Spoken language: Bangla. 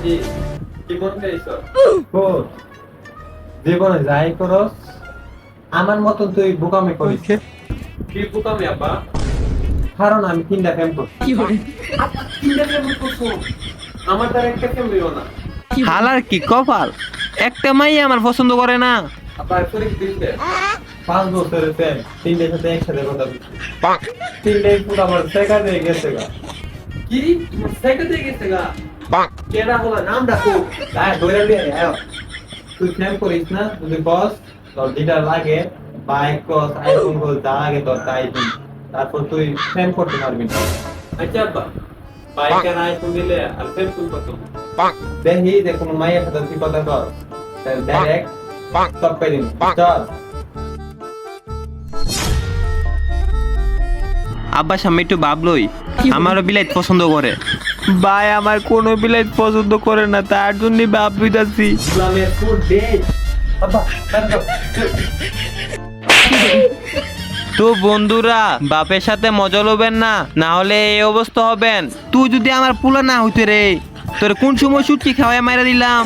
কি কি বলতে চাইছো? জীবনে যাই করস আমার মতন তুই বোকামি করিস। কি বোকামি আব্বা? কারণ আমি 3টা প্রেম করছি। আব্বা 3টা প্রেম করছো? আমার দ্বারা একটা প্রেম হইও না। হালার কি কপাল, একটা মাই আমার পছন্দ করে না। আব্বা তোর কি দিতে? 5 বছরের প্রেম 3টার সাথে একসাথে কথা বলছি। 3টাই পুরো আমার শেখা দিয়ে গেছে গা। কি তোমার শেখা দিয়ে গেছে গা? কেডা হলো নাম ডাকো। গায়ে ধরে দিয়ে আয়। তুই প্রেম করিস না যদি বস তোর যেটা লাগে বাইক কস আইফোন কস যা লাগে তোর তাই দিন। তারপর তুই প্রেম করতে পারবি না। আচ্ছা আব্বা বাইক আর আইফোন দিলে আর প্রেম তুই কত? দেখি যে কোনো মাইয়ের সাথে তুই কথা কর ডাইরেক্ট সব পাই দিন চল। আব্বার সামনে একটু ভাবলই, আমারও বিলাইত পছন্দ করে। ভাই আমার কোনো বিলাইত পছন্দ করে না, তার জন্য ভাব বুঝাচ্ছি। ইসলামের ফুড ডে আব্বা দাঁড়াও। তো বন্ধুরা, বাপের সাথে মজা লবেন না, না হলে এই অবস্থা হবেন। তুই যদি আমার পুলা না হইতে রে, তোর কোন সময় সুটকি খাওয়াই মাইরা দিলাম।